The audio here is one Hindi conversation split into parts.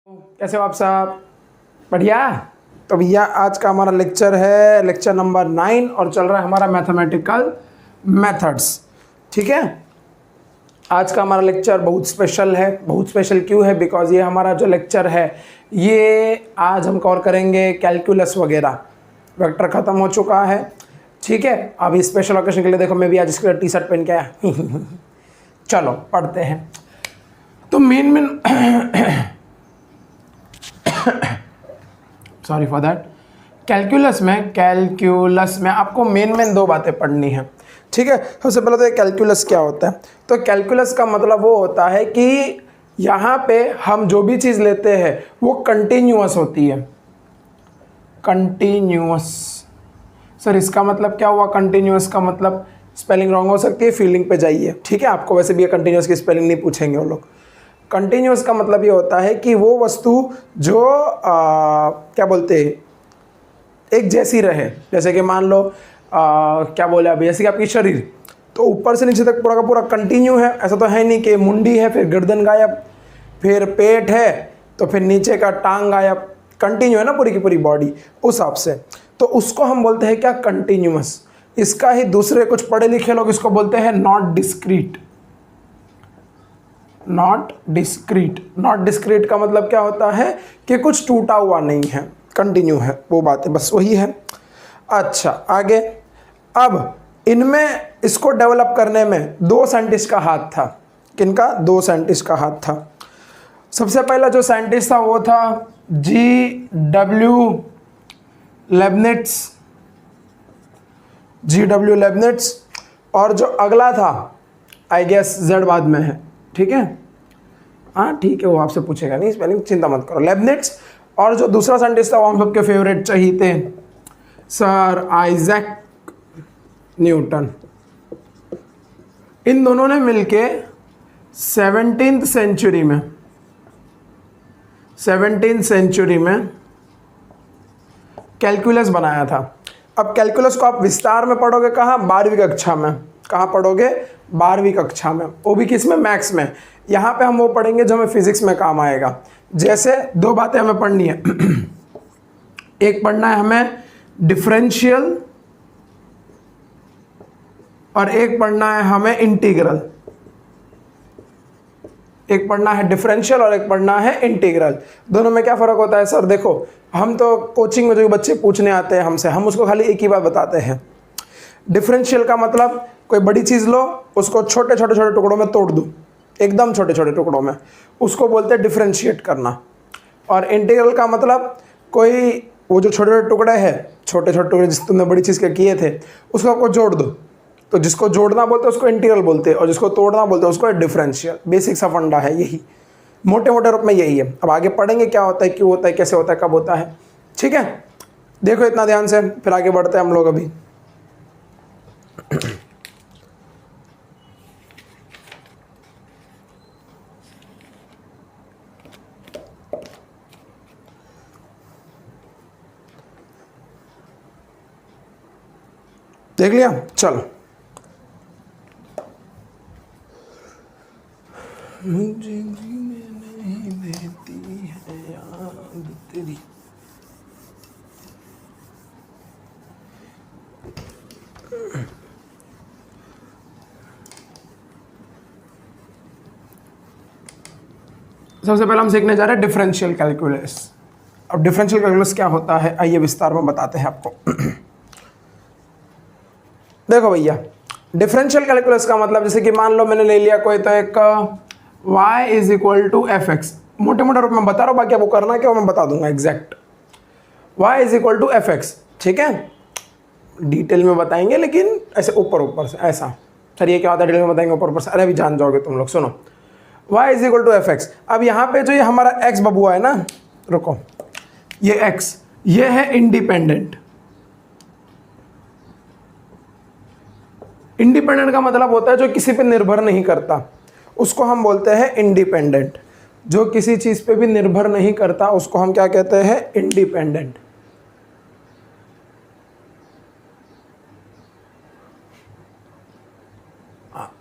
कैसे हो आप सब? बढ़िया। तो भैया आज का हमारा लेक्चर है लेक्चर नंबर 9 और चल रहा है हमारा मैथमेटिकल मेथड्स। ठीक है, आज का हमारा लेक्चर बहुत स्पेशल है। बहुत स्पेशल क्यों है? बिकॉज ये हमारा जो लेक्चर है ये आज हम कवर करेंगे कैलकुलस वगैरह। वेक्टर ख़त्म हो चुका है। ठीक है, अभी स्पेशल ओकेशन के लिए देखो मैं भी आज इसके टी शर्ट पहन के आया। चलो पढ़ते हैं। तो main sorry for that. Calculus में आपको मेन दो बातें पढ़नी है। ठीक है, सबसे पहले तो ये कैलकुलस क्या होता है। तो कैलकुलस का मतलब वो होता है कि यहाँ पे हम जो भी चीज़ लेते हैं वो कंटिन्यूअस होती है। कंटिन्यूअस। सर इसका मतलब क्या हुआ? कंटिन्यूअस का मतलब स्पेलिंग रॉन्ग हो सकती है, फीलिंग पे जाइए। ठीक है, आपको वैसे भी ये कंटिन्यूअस की स्पेलिंग नहीं पूछेंगे वो लोग। कंटिन्यूअस का मतलब ये होता है कि वो वस्तु जो क्या बोलते हैं एक जैसी रहे। जैसे कि मान लो क्या बोले अभी, जैसे कि आपकी शरीर तो ऊपर से नीचे तक पूरा का पूरा कंटिन्यू है। ऐसा तो है नहीं कि मुंडी है फिर गर्दन गायब, फिर पेट है तो फिर नीचे का टांग गायब। कंटिन्यू है ना पूरी की पूरी बॉडी उस हिसाब से। तो उसको हम बोलते हैं क्या? कंटिन्यूअस। इसका ही दूसरे कुछ पढ़े लिखे लोग इसको बोलते हैं not discrete. Not discrete. Not discrete का मतलब क्या होता है कि कुछ टूटा हुआ नहीं है, कंटिन्यू है, वो बात है, बस वही है। अच्छा आगे, अब इनमें इसको डेवलप करने में दो साइंटिस्ट का हाथ था। किनका? दो साइंटिस्ट का हाथ था। सबसे पहला जो साइंटिस्ट था वो था G.W. लेबनिट्ज। और जो अगला था आई गेस जेड बाद में है। ठीक है, हाँ ठीक है, वो आपसे पूछेगा नहीं, स्पेलिंग चिंता मत करो। लेबनिट्ज और जो दूसरा साइंटिस्ट था वो हम सबके फेवरेट चाहिए सर आइजैक न्यूटन। इन दोनों ने मिलके 17th सेंचुरी में कैलकुलस बनाया था। अब कैलकुलस को आप विस्तार में पढ़ोगे कहाँ? 12वीं कक्षा में। कहाँ पढ़ोगे? 12वीं कक्षा में। वो भी किस में? मैथ्स में। यहाँ पे हम वो पढ़ेंगे जो हमें फिजिक्स में काम आएगा। जैसे दो बातें हमें पढ़नी है। एक पढ़ना है हमें डिफरेंशियल और एक पढ़ना है हमें इंटीग्रल। एक पढ़ना है डिफरेंशियल और एक पढ़ना है इंटीग्रल। दोनों में क्या फ़र्क होता है सर? देखो हम तो कोचिंग में जो बच्चे पूछने आते हैं हमसे, हम उसको खाली एक ही बात बताते हैं। डिफरेंशियल का मतलब कोई बड़ी चीज़ लो, उसको छोटे छोटे छोटे टुकड़ों में तोड़ दो, एकदम छोटे छोटे टुकड़ों में, उसको बोलते हैं डिफरेंशिएट करना। और इंटीग्रल का मतलब कोई वो जो छोटे छोटे टुकड़े हैं, छोटे छोटे टुकड़े जिस तुमने बड़ी चीज़ के किए थे उसको आपको जोड़ दो, तो जिसको जोड़ना बोलते हैं उसको इंटीग्रल बोलते हैं और जिसको तोड़ना बोलते हैं उसको डिफरेंशियल। बेसिक सा फंडा है यही, मोटे मोटे रूप में यही है। अब आगे पढ़ेंगे क्या होता है, क्यों होता है, कैसे होता है, कब होता है। ठीक है, देखो इतना ध्यान से, फिर आगे बढ़ते हैं हम लोग। अभी देख लिया, चलो। मुझे नहीं देती है याद तेरी। सबसे पहले हम सीखने जा रहे हैं डिफरेंशियल कैलकुलस। अब डिफरेंशियल कैलकुलस क्या होता है आइए विस्तार में बताते हैं आपको। देखो भैया, डिफरेंशियल कैलकुलस का मतलब जैसे कि मान लो मैंने ले लिया कोई तो एक y is equal to f x. मोटे मोटे रूप में बता रहा हूँ, बाकी आपको करना क्या वो मैं बता दूंगा exact. y is equal to f x. ठीक है, डिटेल में बताएंगे लेकिन ऐसे ऊपर ऊपर से ऐसा। सर ये क्या होता है डिटेल में बताएंगे ऊपर ऊपर से? अरे अभी जान जाओगे तुम लोग, सुनो। y is equal to f x. अब यहाँ पे जो ये हमारा x बबुआ है ना, रुको, ये x ये है इंडिपेंडेंट। इंडिपेंडेंट का मतलब होता है जो किसी पे निर्भर नहीं करता, उसको हम बोलते हैं इंडिपेंडेंट। जो किसी चीज पे भी निर्भर नहीं करता उसको हम क्या कहते हैं? इंडिपेंडेंट।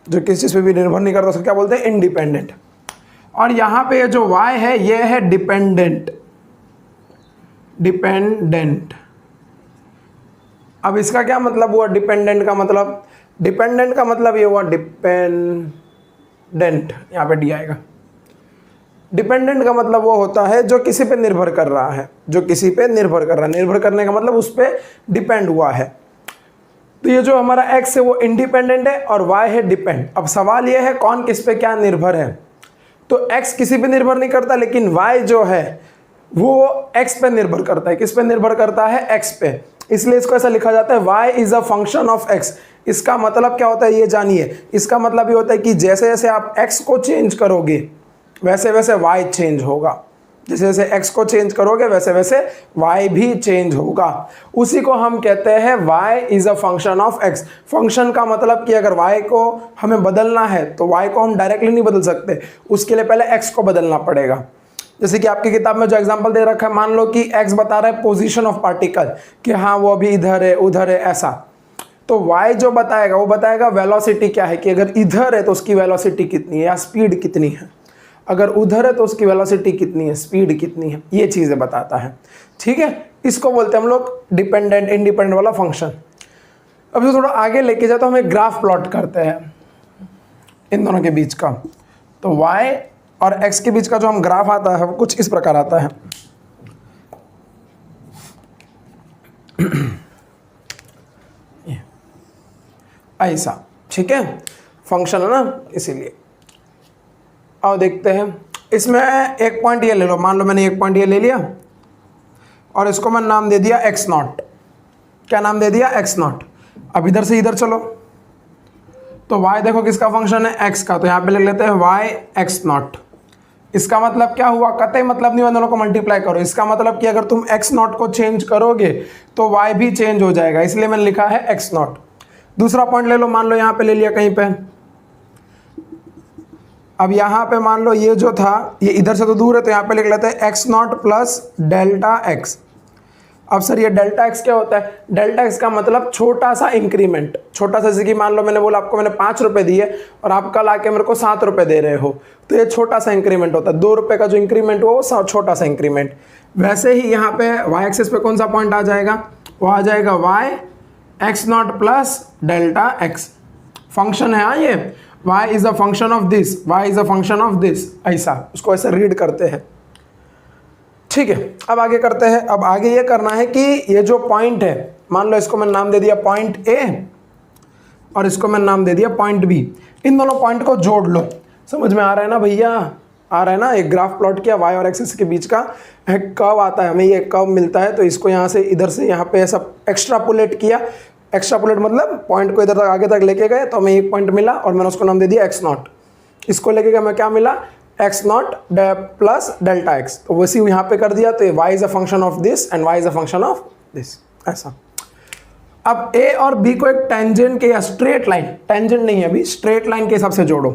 जो किसी चीज पे भी निर्भर नहीं करता उसको क्या बोलते हैं? इंडिपेंडेंट। और यहाँ पे ये जो y है ये है डिपेंडेंट। अब इसका क्या मतलब हुआ डिपेंडेंट का मतलब? डिपेंडेंट का मतलब ये हुआ डिपेंडेंट, यहाँ पे डी आएगा। डिपेंडेंट का मतलब वो होता है जो किसी पे निर्भर कर रहा है, जो किसी पे निर्भर कर रहा है। निर्भर करने का मतलब उस पे डिपेंड हुआ है। तो ये जो हमारा x है वो इंडिपेंडेंट है और y है डिपेंड। अब सवाल ये है कौन किस पे क्या निर्भर है। तो x किसी पे निर्भर नहीं करता, लेकिन y जो है वो x पे निर्भर करता है। किस पे निर्भर करता है? x पे। इसलिए इसको ऐसा लिखा जाता है y is a function of x। इसका मतलब क्या होता है ये जानिए। इसका मतलब ये होता है कि जैसे जैसे आप x को चेंज करोगे वैसे वैसे y चेंज होगा। जैसे जैसे x को चेंज करोगे वैसे वैसे y भी चेंज होगा। उसी को हम कहते हैं y is a function of x। Function का मतलब कि अगर y को हमें बदलना है तो y को हम डायरेक्टली नहीं बदल सकते, उसके लिए पहले x को बदलना पड़ेगा। जैसे कि आपकी किताब में जो एग्जांपल दे रखा है, मान लो कि x बता रहा है पोजीशन ऑफ पार्टिकल, कि हाँ वो अभी इधर है उधर है ऐसा। तो y जो बताएगा वो बताएगा वेलोसिटी क्या है, कि अगर इधर है तो उसकी वेलोसिटी कितनी है या स्पीड कितनी है, अगर उधर है तो उसकी वेलोसिटी कितनी है, स्पीड कितनी है, ये चीज़ें बताता है। ठीक है, इसको बोलते हैं हम लोग डिपेंडेंट इंडिपेंडेंट वाला फंक्शन। अब जो थोड़ा आगे लेके जाए तो हम एक ग्राफ प्लॉट करते हैं इन दोनों के बीच का। तो y और x के बीच का जो हम ग्राफ आता है वो कुछ इस प्रकार आता है। ऐसा, ठीक है, फंक्शन है ना, इसीलिए। आओ देखते हैं। इसमें एक पॉइंट ये ले लो, मान लो मैंने एक पॉइंट ये ले लिया और इसको मैं नाम दे दिया x0। क्या नाम दे दिया? x0। अब इधर से इधर चलो तो y देखो किसका फंक्शन है? x का। तो यहाँ पे लिख लेते हैं y x0। इसका मतलब क्या हुआ? कतई मतलब नहीं, दोनों को मल्टीप्लाई करो। इसका मतलब कि अगर तुम x0 को चेंज करोगे तो y भी चेंज हो जाएगा, इसलिए मैंने लिखा है x0। दूसरा पॉइंट ले लो, मान लो यहाँ पे ले लिया कहीं पे। अब यहाँ पे मान लो ये जो था ये इधर से तो दूर है, तो यहाँ पे लिख लेते हैं x0 प्लस डेल्टा x। अब सर ये डेल्टा x क्या होता है? डेल्टा x का मतलब छोटा सा इंक्रीमेंट। छोटा सा, जैसे कि मान लो मैंने बोला आपको मैंने 5 रुपये दिए और आप कल आके मेरे को 7 रुपये दे रहे हो, तो ये छोटा सा इंक्रीमेंट होता है। 2 रुपये का जो इंक्रीमेंट वो छोटा सा इंक्रीमेंट। वैसे ही यहाँ पे y एक्सिस पे कौन सा पॉइंट आ जाएगा? वो आ जाएगा y x0 plus delta x। Function है हाँ, ये y is a function of this, y is a function of this, ऐसा उसको ऐसे रीड करते हैं। ठीक है, अब आगे करते हैं। अब आगे ये करना है कि ये जो पॉइंट है, मान लो इसको मैं नाम दे दिया पॉइंट A और इसको मैं नाम दे दिया पॉइंट B। इन दोनों पॉइंट को जोड़ लो। समझ में आ रहा है ना भैया? आ रहा है ना? एक ग्राफ प्लॉट किया, y और एक्सिस के बीच का एक कर्व आता है, हमें ये कर्व मिलता है, तो इसको यहाँ से इधर से यहाँ पे ऐसा एक्स्ट्रापोलेट किया। एक्स्ट्रापोलेट मतलब पॉइंट को इधर तक आगे तक लेके गए तो हमें एक पॉइंट मिला और मैंने उसको नाम दे दिया x0। इसको लेके गए मैं क्या मिला? x0 plus delta x। तो वैसे ही यहाँ पे कर दिया, तो y is a function of this and y is a function of this, ऐसा। अब a और b को एक टेंजेंट के या स्ट्रेट लाइन, टेंजेंट नहीं है अभी, स्ट्रेट लाइन के हिसाब से जोड़ो।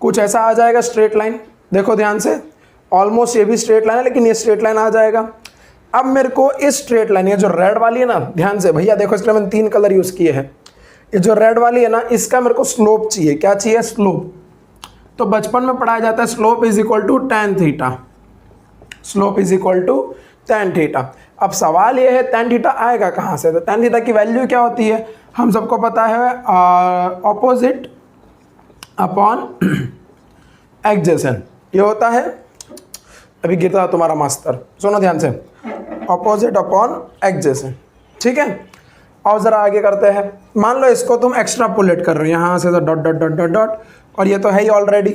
कुछ ऐसा आ जाएगा स्ट्रेट लाइन, देखो ध्यान से। ऑलमोस्ट ये भी स्ट्रेट लाइन है, लेकिन ये स्ट्रेट लाइन आ जाएगा। अब मेरे को इस स्ट्रेट लाइन, ये जो रेड वाली है ना, ध्यान से भैया देखो, इसके लिए मैंने 3 कलर यूज किए हैं। ये जो रेड वाली है ना, इसका मेरे को स्लोप चाहिए। क्या चाहिए? स्लोप। तो बचपन में पढ़ाया जाता है slope is equal to tan theta. Slope is equal to tan theta. अब सवाल ये है tan थीटा आएगा कहाँ से? तो tan थीटा की वैल्यू क्या होती है? हम सबको पता है ऑपोजिट अपॉन एडजेसेंट। ये होता है, अभी गिरता है तुम्हारा मास्टर, सुनो ध्यान से, ऑपोजिट अपॉन एडजेसेंट। ठीक है, और ज़रा आगे करते हैं। मान लो इसको तुम एक्स्ट्रापोलेट कर रहे हो यहाँ से, dot dot dot dot dot, और ये तो है ही ऑलरेडी।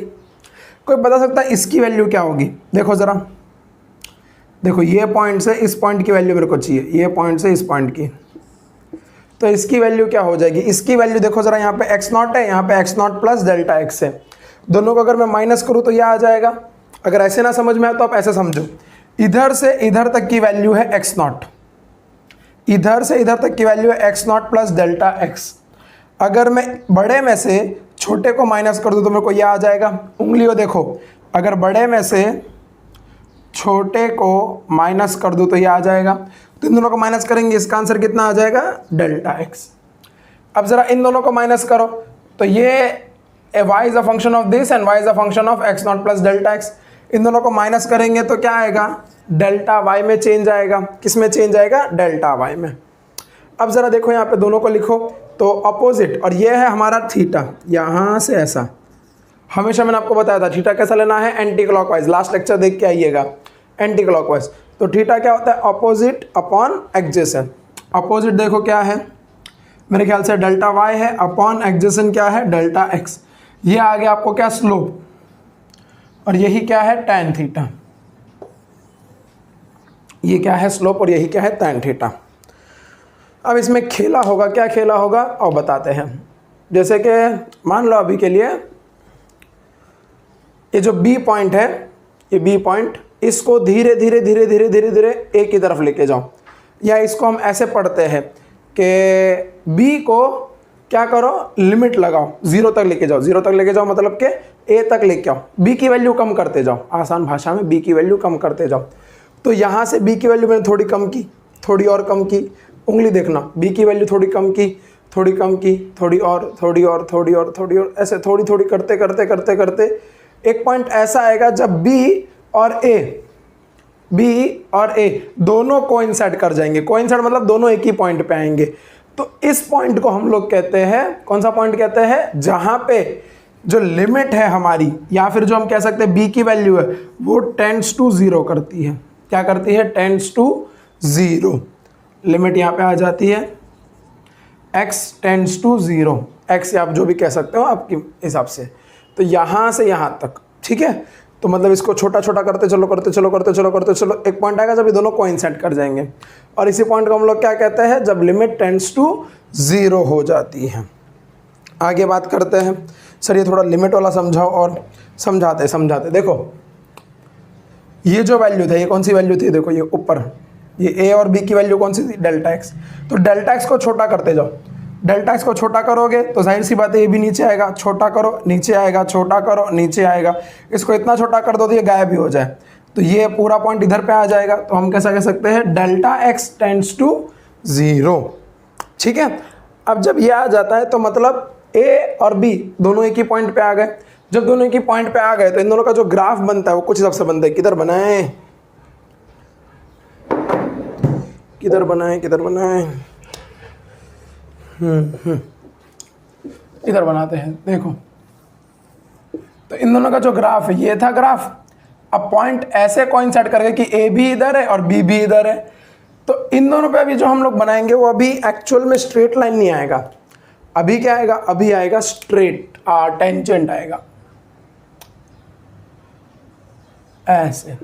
कोई बता सकता है इसकी वैल्यू क्या होगी? देखो ज़रा, देखो ये पॉइंट से इस पॉइंट की वैल्यू मेरे को चाहिए, ये पॉइंट से इस पॉइंट की, तो इसकी वैल्यू क्या हो जाएगी? इसकी वैल्यू देखो ज़रा, यहाँ पे x0 है, यहाँ पे x0 प्लस डेल्टा x है। दोनों को अगर मैं माइनस करूँ तो यह आ जाएगा। अगर ऐसे ना समझ में आए तो आप ऐसे समझो, इधर से इधर तक की वैल्यू है x0, इधर से इधर तक की वैल्यू है x0 प्लस डेल्टा x। अगर मैं बड़े में से छोटे को माइनस कर दूँ तो मेरे को यह आ जाएगा। उंगलियों देखो, अगर बड़े में से छोटे को माइनस कर दूँ तो यह आ जाएगा। तो इन दोनों को माइनस करेंगे, इसका आंसर कितना आ जाएगा? Delta x। अब ज़रा इन दोनों को माइनस करो, तो ये y is a function of this and y is a function of x not plus delta x। इन दोनों को माइनस करेंगे तो क्या आएगा, डेल्टा y में चेंज आएगा। किस में चेंज आएगा, डेल्टा y में। अब जरा देखो यहाँ पे दोनों को लिखो तो अपोजिट, और ये है हमारा थीटा, यहाँ से ऐसा। हमेशा मैंने आपको बताया था थीटा कैसा लेना है, एंटी क्लॉकवाइज। लास्ट लेक्चर देख के आइएगा, एंटी क्लॉकवाइज। तो थीटा क्या होता है, अपोजिट अपॉन एडजेसेंट। अपोजिट देखो क्या है, मेरे ख्याल से डेल्टा y है, अपॉन एडजेसेंट क्या है, डेल्टा x। ये आ गया आपको क्या, स्लोप, और यही क्या है, टैन थीटा। ये क्या है, स्लोप, और यही क्या है, टैन थीटा। अब इसमें खेला होगा, क्या खेला होगा और बताते हैं। जैसे कि मान लो अभी के लिए ये जो B पॉइंट है, ये B पॉइंट, इसको धीरे धीरे धीरे धीरे धीरे धीरे एक की तरफ लेके जाओ, या इसको हम ऐसे पढ़ते हैं कि B को क्या करो, लिमिट लगाओ, 0 तक लेके जाओ। 0 तक लेके जाओ मतलब कि A तक लेके आओ, B की वैल्यू कम करते जाओ। आसान भाषा में B की वैल्यू कम करते जाओ। तो यहाँ से B की वैल्यू मैंने थोड़ी कम की, थोड़ी और कम की, उंगली देखना, B की वैल्यू थोड़ी कम की, थोड़ी कम की, थोड़ी और, थोड़ी और, थोड़ी और, थोड़ी और, ऐसे थोड़ी थोड़ी करते करते करते करते एक पॉइंट ऐसा आएगा जब B और A दोनों कोइंसाइड कर जाएंगे। कोइंसाइड मतलब दोनों एक ही पॉइंट पे आएंगे। तो इस पॉइंट को हम लोग कहते हैं, कौन सा पॉइंट कहते हैं, जहां पे जो लिमिट है हमारी, या फिर जो हम कह सकते हैं B की वैल्यू है, वो टेंड्स टू 0 करती है। क्या करती है, टेंड्स टू 0। लिमिट यहाँ पे आ जाती है x टेंड्स टू 0, x आप जो भी कह सकते हो आपके हिसाब से। तो यहाँ से यहाँ तक, ठीक है। तो मतलब इसको छोटा छोटा करते चलो करते चलो करते चलो करते चलो, एक पॉइंट आएगा जब ये दोनों कोइंसाइड कर जाएंगे। और इसी पॉइंट को हम लोग क्या कहते हैं, जब लिमिट टेंड्स टू 0 हो जाती है। आगे बात करते हैं। सर ये थोड़ा लिमिट वाला समझाओ, और समझाते देखो, ये जो वैल्यू था, ये कौन सी वैल्यू थी, देखो ये ऊपर, ये A और B की वैल्यू कौन सी थी, डेल्टा x। तो डेल्टा x को छोटा करते जाओ। डेल्टा x को छोटा करोगे तो जाहिर सी बात है ये भी नीचे आएगा, छोटा करो नीचे आएगा, छोटा करो नीचे आएगा। इसको इतना छोटा कर दो तो ये गायब ही हो जाए, तो ये पूरा पॉइंट इधर पे आ जाएगा। तो हम कैसा कह सकते हैं, डेल्टा x टेंड्स टू 0, ठीक है। अब जब ये आ जाता है तो मतलब A और B दोनों एक ही पॉइंट पे आ गए। जब दोनों एक ही पॉइंट पे आ गए तो इन दोनों का जो ग्राफ बनता है वो कुछ हिसाब से बनता है। किधर बनाए, किधर बनाए, किधर बनाए, इधर बनाते हैं। देखो तो इन दोनों का जो ग्राफ है, ये था ग्राफ। अब पॉइंट ऐसे कोइंसाइड कर गए कि A भी इधर है और B भी इधर है। तो इन दोनों पे अभी जो हम लोग बनाएंगे वो अभी एक्चुअल में स्ट्रेट लाइन नहीं आएगा। अभी क्या आएगा, अभी आएगा स्ट्रेट टेंजेंट आएगा, ऐसे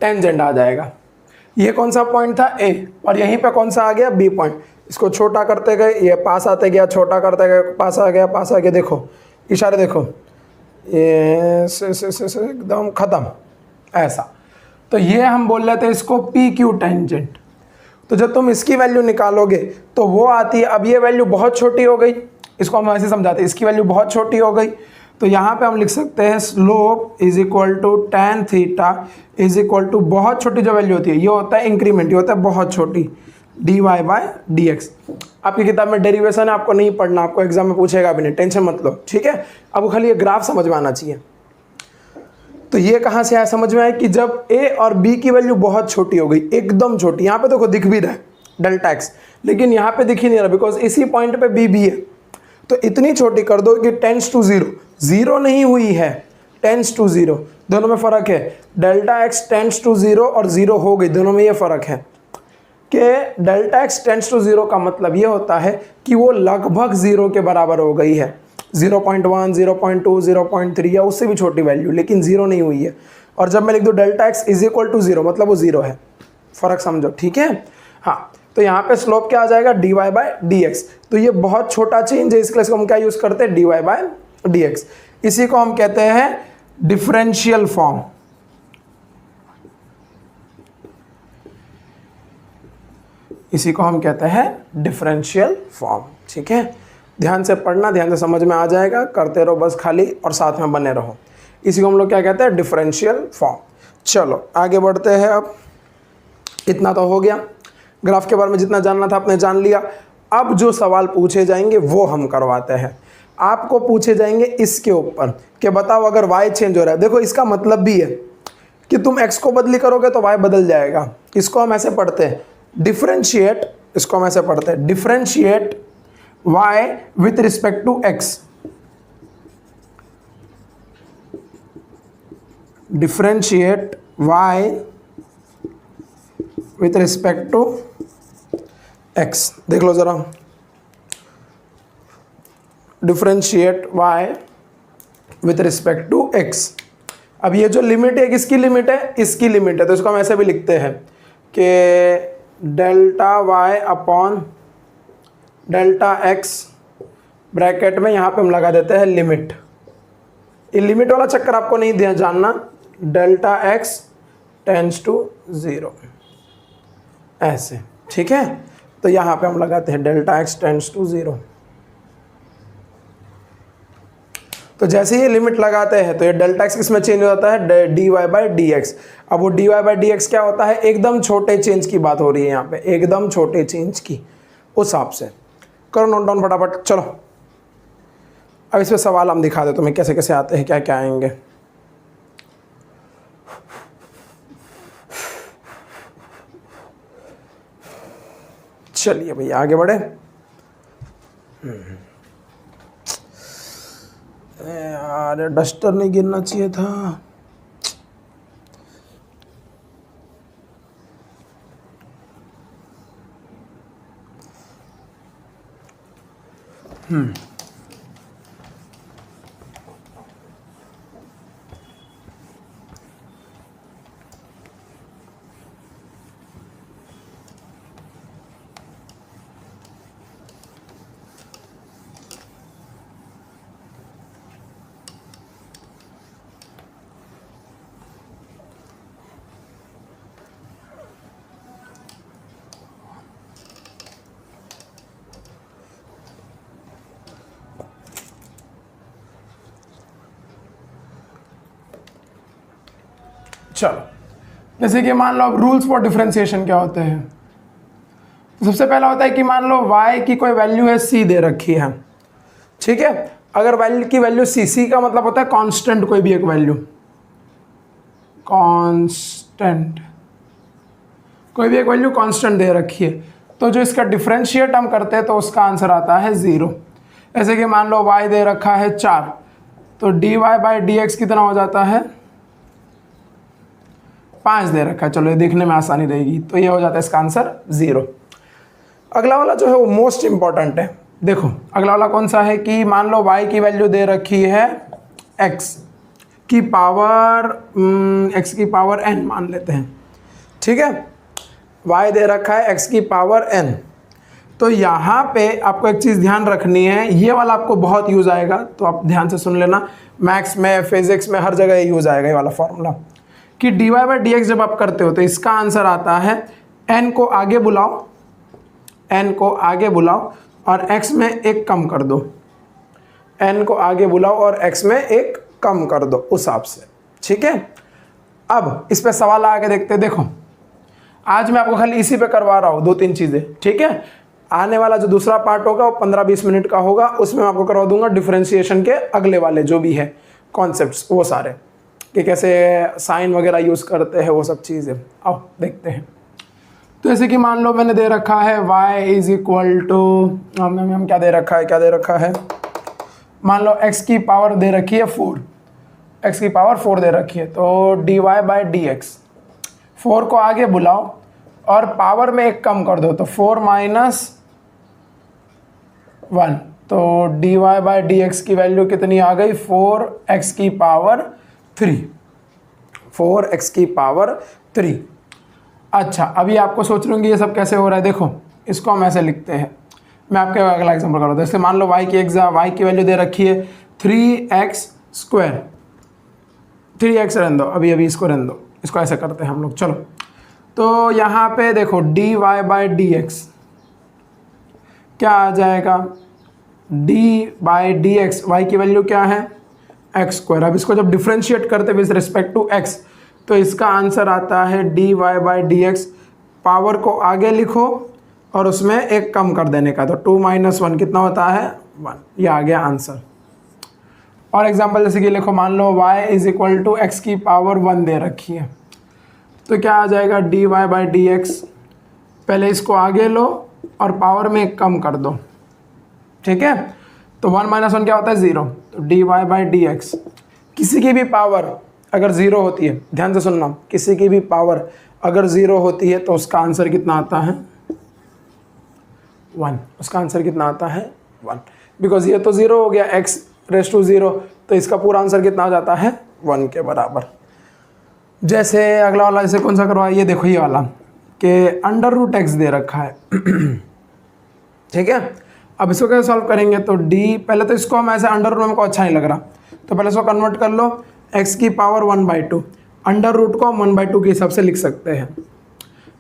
टेंजेंट आ जाएगा। ये कौन सा पॉइंट था, A, और यहीं पे कौन सा आ गया, B पॉइंट। इसको छोटा करते गए, ये पास आते गया, छोटा करते गए, पास आ गया, पास आ गया। देखो इशारे देखो, ये से एकदम खत्म, ऐसा। तो ये हम बोल रहे थे इसको PQ टेंजेंट। तो जब तुम इसकी वैल्यू निकालोगे तो वो आती है, अब ये वैल्यू बहुत छोटी हो गई, इसको हम ऐसे समझाते हैं, इसकी वैल्यू बहुत छोटी हो गई। तो यहाँ पे हम लिख सकते हैं slope is equal to tan theta is equal to, बहुत छोटी जो वैल्यू होती है ये होता है इंक्रीमेंट, ये होता है बहुत छोटी, dy बाय dx। आपकी किताब में डेरिवेशन है, आपको नहीं पढ़ना, आपको एग्जाम में पूछेगा भी नहीं, टेंशन मत लो, ठीक है। अब खाली ये ग्राफ समझ में आना चाहिए। तो ये कहाँ से आया, समझ में आया कि जब A और B की वैल्यू बहुत छोटी हो गई, एकदम छोटी। यहाँ पे देखो दिख भी रहा है डेल्टा x, लेकिन यहाँ पे दिख ही नहीं रहा बिकॉज इसी पॉइंट पे B भी है। तो इतनी छोटी कर दो कि टेंड्स टू 0, 0 नहीं हुई है, टेंड्स टू 0, दोनों में फ़र्क है। डेल्टा x टेंड्स टू 0 और 0 हो गई, दोनों में ये फ़र्क है कि डेल्टा x टेंड्स टू 0 का मतलब ये होता है कि वो लगभग 0 के बराबर हो गई है, 0.1, 0.2, 0.3 या उससे भी छोटी वैल्यू, लेकिन 0 नहीं हुई है। और जब मैं लिख दूँ delta x is equal to 0 मतलब वो 0 है। फ़र्क समझो, ठीक है। हाँ, तो यहाँ पे स्लोप क्या आ जाएगा, dy बाय dx। तो ये बहुत छोटा चेंज है, इसके लिए हम क्या यूज़ करते हैं, dy बाय dx। इसी को हम कहते हैं डिफरेंशियल फॉर्म। इसी को हम कहते हैं डिफरेंशियल फॉर्म, ठीक है। ध्यान से पढ़ना, ध्यान से समझ में आ जाएगा, करते रहो बस खाली और साथ में बने रहो। इसी को हम लोग क्या कहते हैं, डिफरेंशियल फॉर्म। चलो आगे बढ़ते हैं। अब इतना तो हो गया। ग्राफ के बारे में जितना जानना था आपने जान लिया। अब जो सवाल पूछे जाएंगे वो हम करवाते हैं। आपको पूछे जाएंगे इसके ऊपर कि बताओ अगर y चेंज हो रहा है, देखो इसका मतलब भी है कि तुम x को बदली करोगे तो y बदल जाएगा। इसको हम ऐसे पढ़ते हैं डिफरेंशिएट, इसको हम ऐसे पढ़ते हैं differentiate y with respect to x, differentiate y with respect to x। देख लो जरा, differentiate y with respect to x। अब ये जो लिमिट है किसकी लिमिट है, इसकी लिमिट है, तो इसको हम ऐसे भी लिखते हैं कि delta y upon delta x bracket में यहाँ पे हम लगा देते हैं लिमिट। ये लिमिट वाला चक्कर आपको नहीं दिया जानना, डेल्टा x टेंड्स टू 0 ऐसे, ठीक है। तो यहाँ पे हम लगाते हैं डेल्टा x टेंड्स टू 0। तो जैसे ये लिमिट लगाते हैं तो ये डेल्टा x किस में चेंज हो जाता है, dy बाई डी एक्स। अब वो dy बाई डी एक्स क्या होता है, एकदम छोटे चेंज की बात हो रही है यहाँ पे, एकदम छोटे चेंज की, उस हिसाब से करो नोट डाउन फटाफट। चलो अब इस पे सवाल हम दिखा दे तुम्हें कैसे कैसे आते हैं, क्या क्या आएंगे। चलिए भैया आगे बढ़े। यार डस्टर नहीं गिरना चाहिए था। चलो जैसे कि मान लो अब रूल्स फॉर डिफरेंशिएशन क्या होते हैं। तो सबसे पहला होता है कि मान लो y की कोई वैल्यू है c दे रखी है, ठीक है। अगर वैल्यू की वैल्यू c का मतलब होता है कांस्टेंट, कोई भी एक वैल्यू कांस्टेंट, कोई भी एक वैल्यू कांस्टेंट दे रखी है, तो जो इसका डिफरेंशिएट हम करते हैं तो उसका आंसर आता है 0। जैसे कि मान लो y दे रखा है 4, तो dy बाई डी एक्स कितना हो जाता है, 5 दे रखा है। चलो ये देखने में आसानी रहेगी, तो ये हो जाता है इसका आंसर 0। अगला वाला जो है वो मोस्ट इंपॉर्टेंट है। देखो अगला वाला कौन सा है कि मान लो y की वैल्यू दे रखी है x की पावर n मान लेते हैं, ठीक है। y दे रखा है x की पावर n। तो यहाँ पे आपको एक चीज़ ध्यान रखनी है, ये वाला आपको बहुत यूज़ आएगा, तो आप ध्यान से सुन लेना। मैथ्स में, फिजिक्स में, हर जगह यूज़ आएगा ये वाला फॉर्मूला कि dy बाई डी एक्स जब आप करते हो तो इसका आंसर आता है n को आगे बुलाओ, n को आगे बुलाओ और x में एक कम कर दो, n को आगे बुलाओ और x में एक कम कर दो, उस हिसाब से, ठीक है। अब इस पे सवाल आके देखते हैं। देखो आज मैं आपको खाली इसी पे करवा रहा हूँ 2-3 चीज़ें, ठीक है। आने वाला जो दूसरा पार्ट होगा वो 15-20 मिनट का होगा, उसमें मैं आपको करवा दूंगा डिफरेंशिएशन के अगले वाले जो भी है कॉन्सेप्ट्स, वो सारे कि कैसे साइन वगैरह यूज़ करते हैं, वो सब चीज़ें आओ देखते हैं। तो जैसे कि मान लो मैंने दे रखा है y इज इक्वल टू, हम क्या दे रखा है, मान लो x की पावर दे रखी है 4, x की पावर 4 दे रखी है, तो dy बाई डी एक्स, 4 को आगे बुलाओ और पावर में एक कम कर दो, तो 4 माइनस 1, तो dy बाई डी एक्स की वैल्यू कितनी आ गई, 4x की पावर 3, 4x की पावर 3। अच्छा अभी आपको सोच रहे होंगे ये सब कैसे हो रहा है। देखो इसको हम ऐसे लिखते हैं, मैं आपके अगला एग्जांपल कर रहा हूँ। जैसे मान लो y की वैल्यू दे रखी है 3x स्क्वायर, 3x रहने दो, अभी इसको रहने दो, इसको ऐसे करते हैं हम लोग। चलो तो यहाँ पे देखो dy बाई डी एक्स क्या आ जाएगा, d by d x, y की वैल्यू क्या है एक्स स्क्वायर। अब इसको जब डिफ्रेंशिएट करते विद रिस्पेक्ट टू x तो इसका आंसर आता है dy by d x power को आगे लिखो और उसमें एक कम कर देने का, तो 2 - 1 कितना होता है 1, ये आ गया आंसर। और एग्जांपल जैसे कि लिखो, मान लो y = x की पावर 1 दे रखी है, तो क्या आ जाएगा dy/dx। पहले इसको आगे लो और पावर में एक कम कर दो, ठीक है। तो 1 - 1 क्या होता है 0, तो dy/dx। किसी की भी पावर अगर 0 होती है, ध्यान से सुनना, किसी की भी पावर अगर 0 होती है तो उसका आंसर कितना आता है 1। उसका आंसर कितना आता है 1, बिकॉज ये तो 0 हो गया, x⁻�0, तो इसका पूरा आंसर कितना आ जाता है 1 के बराबर। जैसे अगला वाला, जैसे कौन सा करवा, ये देखो ये वाला कि √x दे रखा है ठीक है। अब इसको कैसे सॉल्व करेंगे, तो d, पहले तो इसको हम ऐसे अंडर रूट को अच्छा नहीं लग रहा, तो पहले इसको कन्वर्ट कर लो, x की पावर 1/2, अंडर रूट को हम 1/2 के हिसाब से लिख सकते हैं।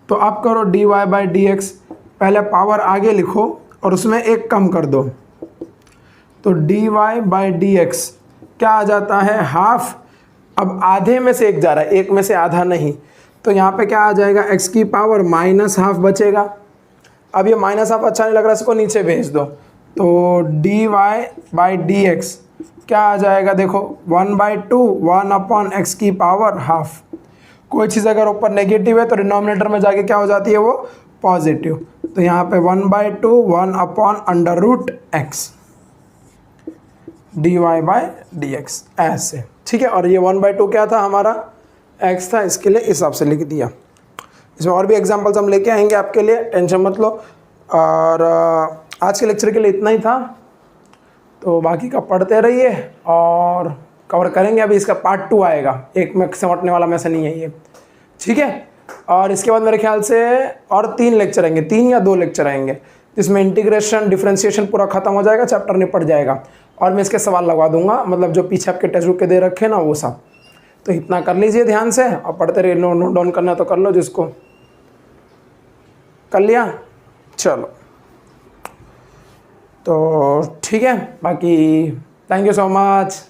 तो अब करो dy/dx, पहले पावर आगे लिखो और उसमें एक कम कर दो, तो dy/dx क्या आ जाता है हाफ। अब आधे में से एक जा रहा है, एक में से आधा नहीं, तो यहाँ पे क्या आ जाएगा x की पावर -½ बचेगा। अब ये -½ अच्छा नहीं लग रहा, इसको नीचे भेज दो, तो dy/dx क्या आ जाएगा, देखो 1/2 1/x की पावर ½ कोई चीज़ अगर ऊपर नेगेटिव है तो डिनोमिनेटर में जाके क्या हो जाती है वो पॉजिटिव, तो यहाँ पे 1/2 1/√x dy/dx ऐसे, ठीक है। और ये 1/2 क्या था हमारा x था, इसके लिए इस हिसाब से लिख दिया। इसमें और भी एग्जांपल्स हम लेके आएंगे आपके लिए, टेंशन मत लो। और आज के लेक्चर के लिए इतना ही था, तो बाकी का पढ़ते रहिए और कवर करेंगे। अभी इसका पार्ट 2 आएगा, एक में सिमटने वाला में से नहीं है ये, ठीक है। और इसके बाद मेरे ख्याल से और 3 लेक्चर आएंगे, 3 या 2 लेक्चर आएंगे, जिसमें इंटीग्रेशन डिफरेंशिएशन पूरा खत्म हो जाएगा, चैप्टर निपट जाएगा। और मैं इसके सवाल लगवा दूंगा, मतलब जो पीछे आपके टेक्स्ट बुक के दे रखे ना वो सब। तो इतना कर लीजिए ध्यान से और पढ़ते रहिए। नोट डाउन करना तो कर लो, जिसको कर लिया चलो, तो ठीक है। बाकी थैंक यू सो मच।